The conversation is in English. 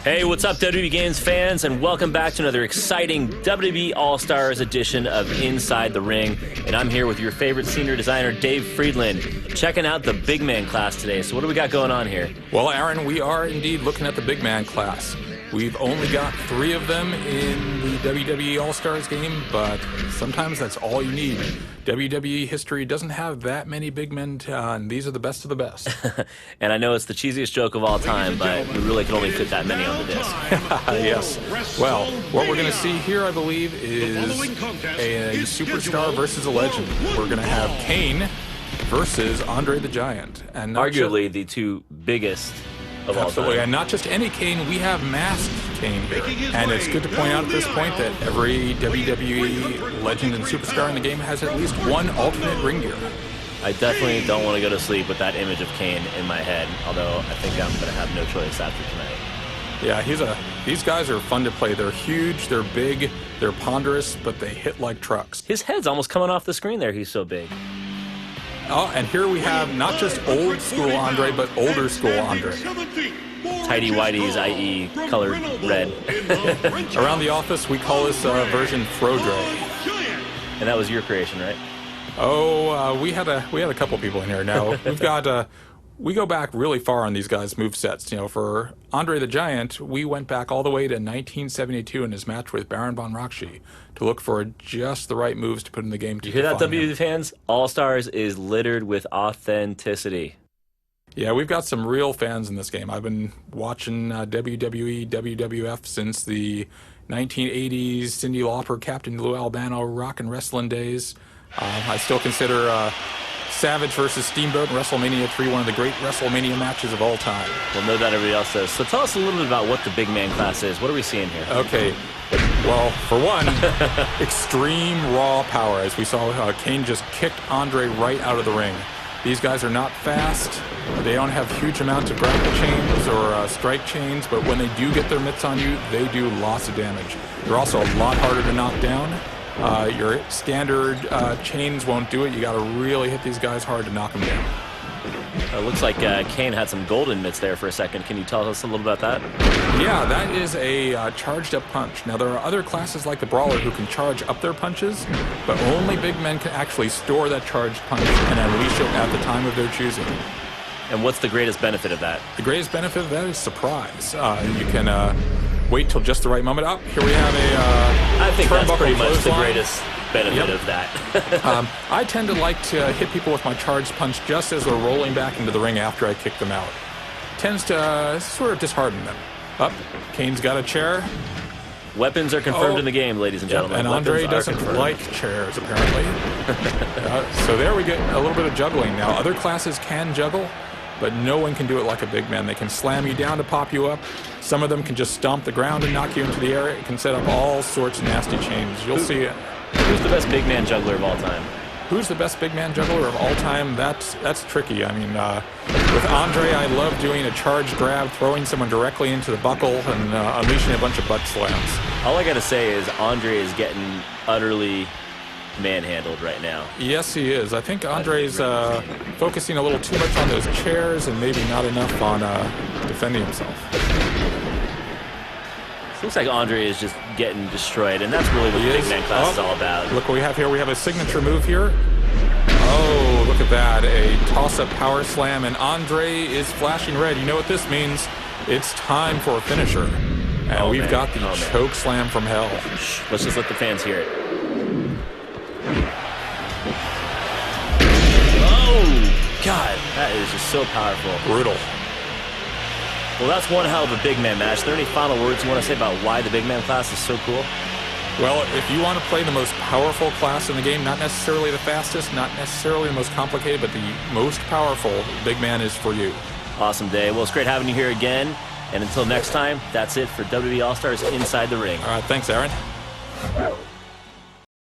Hey, what's up, WWE Games fans, and welcome back to another exciting WWE All-Stars edition of Inside the Ring. And I'm here with your favorite senior designer, Dave Friedland, checking out the big man class today. So what do we got going on here? Well, Aaron, we are indeed looking at the big man class. We've only got 3 of them in the WWE All-Stars game, but sometimes that's all you need. WWE history doesn't have that many big men, and these are the best of the best. And I know it's the cheesiest joke of all time, but we really can only fit that many on the disc. Yes. Well, what we're going to see here, I believe, is a superstar versus a legend. We're going to have Kane versus Andre the Giant. And arguably the two biggest of all time. And not just any Kane, we have masked Kane here. And it's good to point out at this point that every WWE legend and superstar in the game has at least one alternate ring gear. I definitely don't want to go to sleep with that image of Kane in my head, although I think I'm going to have no choice after tonight. Yeah, these guys are fun to play. They're huge, they're big, they're ponderous, but they hit like trucks. His head's almost coming off the screen there, he's so big. Oh, and here we have not just old school Andre, but older school Andre. Tidy whities, i.e. colored red. Around the office, we call this version Frodre. And that was your creation, right? Oh, we had a couple people in here. Now we've got we go back really far on these guys' movesets. You know, for Andre the Giant, we went back all the way to 1972 in his match with Baron von Raschke to look for just the right moves to put in the game. You hear that, WWE fans? All-Stars is littered with authenticity. Yeah, we've got some real fans in this game. I've been watching WWE, WWF since the 1980s, Cyndi Lauper, Captain Lou Albano, rock and wrestling days. I still consider Savage versus Steamboat in WrestleMania 3 one of the great WrestleMania matches of all time. Well, no doubt everybody else does. So tell us a little bit about what the big man class is. What are we seeing here? Okay. Well, for one, extreme raw power. As we saw, Kane just kicked Andre right out of the ring. These guys are not fast. They don't have huge amounts of grapple chains or strike chains, but when they do get their mitts on you, they do lots of damage. They're also a lot harder to knock down. Your standard chains won't do it. You got to really hit these guys hard to knock them down. It looks like Kane had some golden mitts there for a second. Can you tell us a little about that? Yeah, that is a charged up punch. Now, there are other classes like the Brawler who can charge up their punches, but only big men can actually store that charged punch and unleash it at the time of their choosing. And what's the greatest benefit of that? The greatest benefit of that is surprise. You can wait till just the right moment. Up here we have a I think that's pretty much the clothesline. Greatest benefit of that. I tend to like to hit people with my charged punch just as they're rolling back into the ring after I kick them out. Tends to sort of dishearten them. Up, Kane's got a chair. Weapons are confirmed in the game, ladies and gentlemen. And Andre doesn't like chairs, apparently. So there we get a little bit of juggling. Now, other classes can juggle, but no one can do it like a big man. They can slam you down to pop you up. Some of them can just stomp the ground and knock you into the air. It can set up all sorts of nasty chains. You'll see it. Who's the best big man juggler of all time? Who's the best big man juggler of all time? That's tricky. I mean, with Andre, I love doing a charge grab, throwing someone directly into the buckle, and unleashing a bunch of butt slams. All I got to say is Andre is getting utterly manhandled right now. Yes, he is. I think Andre's focusing a little too much on those chairs and maybe not enough on defending himself. Looks like Andre is just getting destroyed, and that's really what the big man class is all about. Look what we have here. We have a signature move here. Oh, look at that. A toss-up power slam, and Andre is flashing red. You know what this means. It's time for a finisher. And we've got the choke slam from hell. Let's just let the fans hear it. Oh, God. That is just so powerful. Brutal. Well, that's one hell of a big man match. Are there any final words you want to say about why the big man class is so cool? Well, if you want to play the most powerful class in the game, not necessarily the fastest, not necessarily the most complicated, but the most powerful, big man is for you. Awesome day. Well, it's great having you here again. And until next time, that's it for WWE All-Stars Inside the Ring. All right, thanks, Aaron.